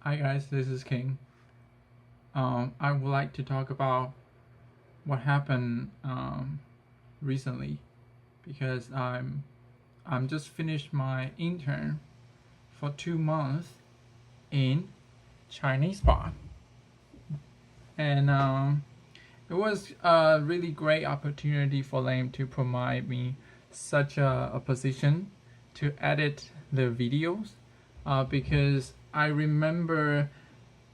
Hi guys, this is King. I would like to talk about what happened recently because I'm just finished my intern for 2 months in ChinesePod, and it was a really great opportunity for them to provide me such a position to edit the videos because I remember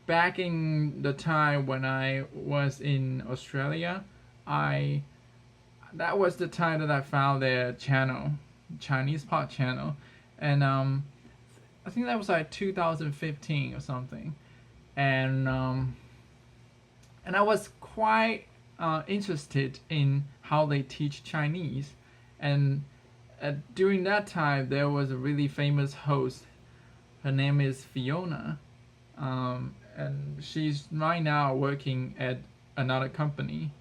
back in the time when I was in Australia, I that was the time that I found their channel, ChinesePod channel, and I think that was like 2015 or something, and and I was quite interested in how they teach Chinese, and during that time there was a really famous host. Her name is Fiona, and she's right now working at another company.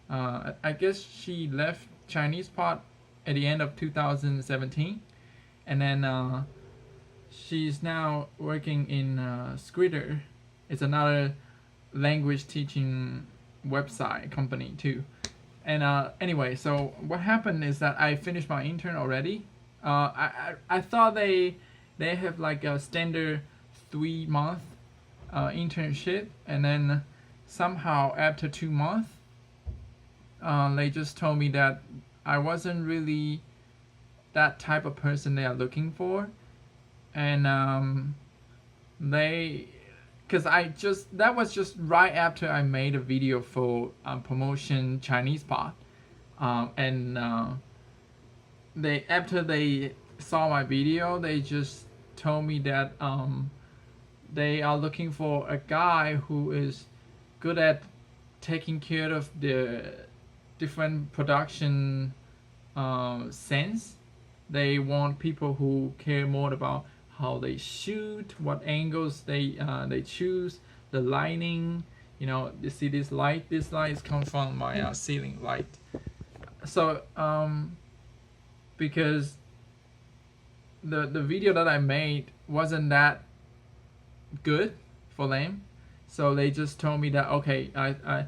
I guess she left ChinesePod at the end of 2017, and then she's now working in Squitter. It's another language teaching website company too. And anyway, so what happened is that I finished my intern already. I thought they have like a standard 3 month internship, and then somehow after 2 months, they just told me that I wasn't really that type of person they are looking for, and they, because I just that was just right after I made a video for promotion ChinesePod, and they after they saw my video, they just told me that they are looking for a guy who is good at taking care of the different production sense. They want people who care more about how they shoot, what angles they choose, the lighting. You know, you see this light. This light comes from my ceiling light. So because the video that I made wasn't that good for them, so they just told me that okay, I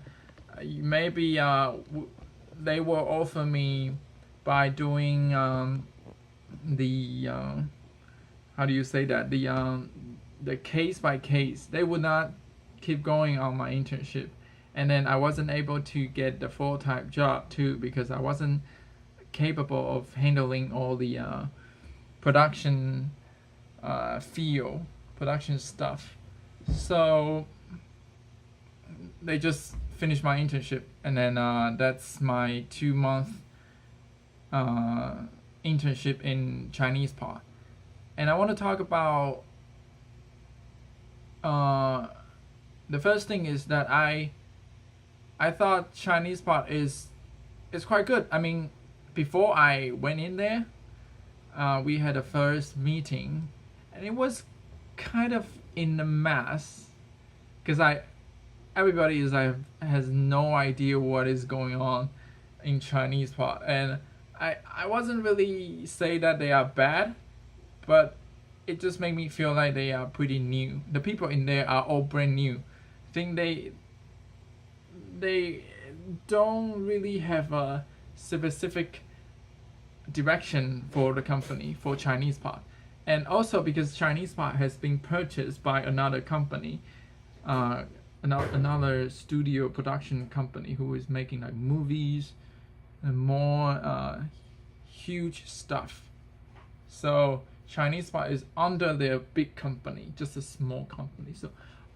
maybe they will offer me by doing the how do you say that, the case by case. They would not keep going on my internship, and then I wasn't able to get the full-time job too because I wasn't capable of handling all the production field production stuff. So they just finished my internship, and then that's my 2 month internship in ChinesePod. And I want to talk about the first thing is that I thought ChinesePod is quite good. I mean, before I went in there, we had a first meeting, and it was kind of in a mess because everybody has no idea what is going on in ChinesePod, and I wasn't really say that they are bad, but it just made me feel like they are pretty new. The people in there are all brand new. I think they don't really have a specific direction for the company for ChinesePod, and also because ChinesePod has been purchased by another company, another studio production company who is making like movies and more huge stuff. So ChinesePod is under their big company, just a small company. So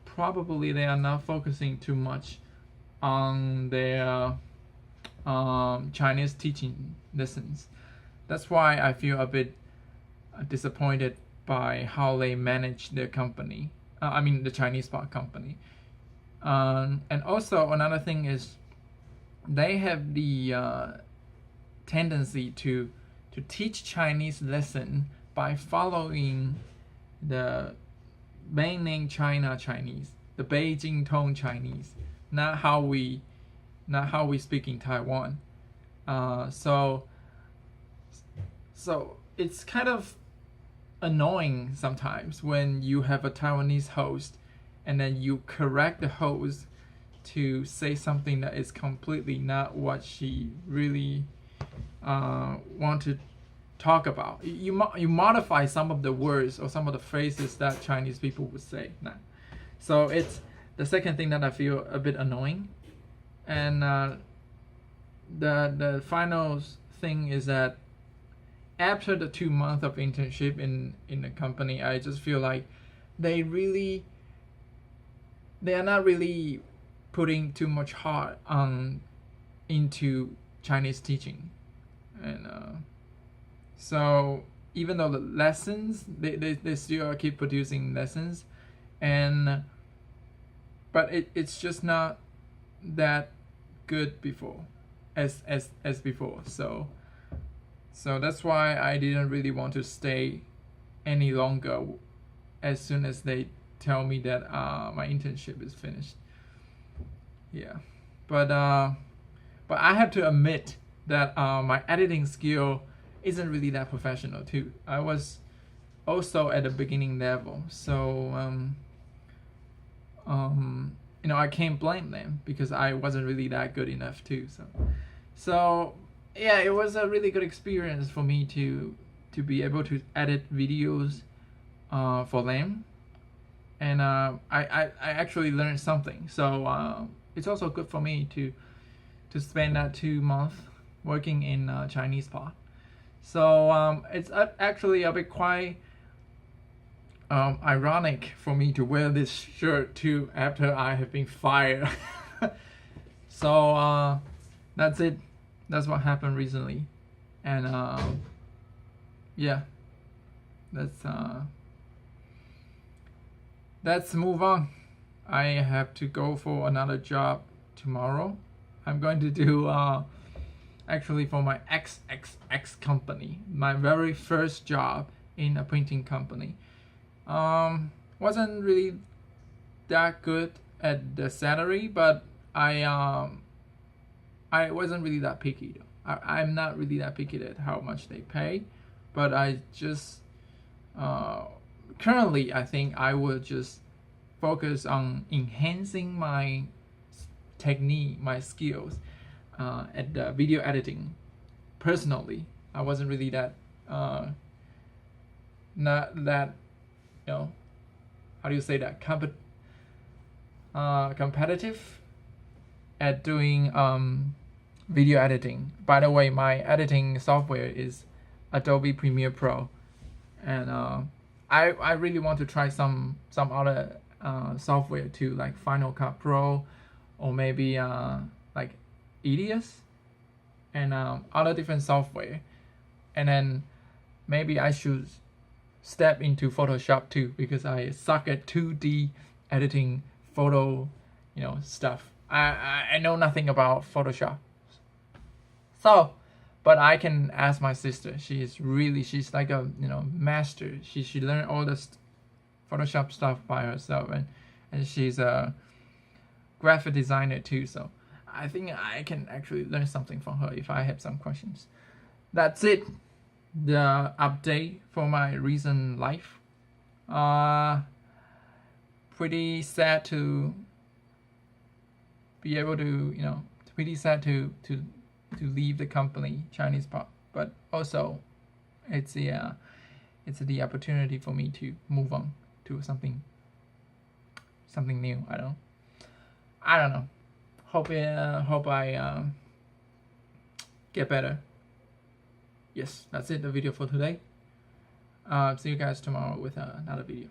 probably they are not focusing too much on their Chinese teaching lessons. That's why I feel a bit disappointed by how they manage their company. I mean the ChinesePod company. And also another thing is they have the tendency to teach Chinese lesson by following the mainland China Chinese, the Beijing tone Chinese, not how we speak in Taiwan. So it's kind of annoying sometimes when you have a Taiwanese host and then you correct the host to say something that is completely not what she really want to talk about. You modify some of the words or some of the phrases that Chinese people would say. So it's the second thing that I feel a bit annoying. And the final thing is that after the 2 months of internship in the company, I just feel like they are not really putting too much heart into Chinese teaching. And so even though the lessons, they still keep producing lessons, but it's just not that good before as before. So that's why I didn't really want to stay any longer as soon as they tell me that my internship is finished. Yeah, but I have to admit that my editing skill isn't really that professional too. I was also at the beginning level, so I can't blame them because I wasn't really that good enough too. So yeah, it was a really good experience for me to be able to edit videos for them, and I actually learned something. So it's also good for me to spend that 2 months working in ChinesePod. So it's actually a bit quite ironic for me to wear this shirt too after I have been fired. So that's it. That's what happened recently, and yeah, let's move on. I have to go for another job tomorrow. I'm going to do actually for my XXX company, my very first job in a printing company. Wasn't really that good at the salary, but I wasn't really that picky though. I'm not really that picky at how much they pay, but I just currently I think I will just focus on enhancing my technique, my skills at the video editing. Personally, I wasn't really that not that, how do you say that, competitive at doing video editing. By the way, my editing software is Adobe Premiere Pro, and I really want to try some other software too, like Final Cut Pro, or maybe like EDS, and other different software. And then maybe I should step into Photoshop too, because I suck at 2D editing photo, stuff. I know nothing about Photoshop. So, but I can ask my sister. She's like a master. She learned all this Photoshop stuff by herself, and she's a graphic designer too. So I think I can actually learn something from her if I have some questions. That's it. The update for my recent life. Pretty sad to be able to, pretty sad to leave the company, ChinesePod, but also it's the opportunity for me to move on to something new. I don't know. Hope I get better. Yes, that's it, the video for today. See you guys tomorrow with another video.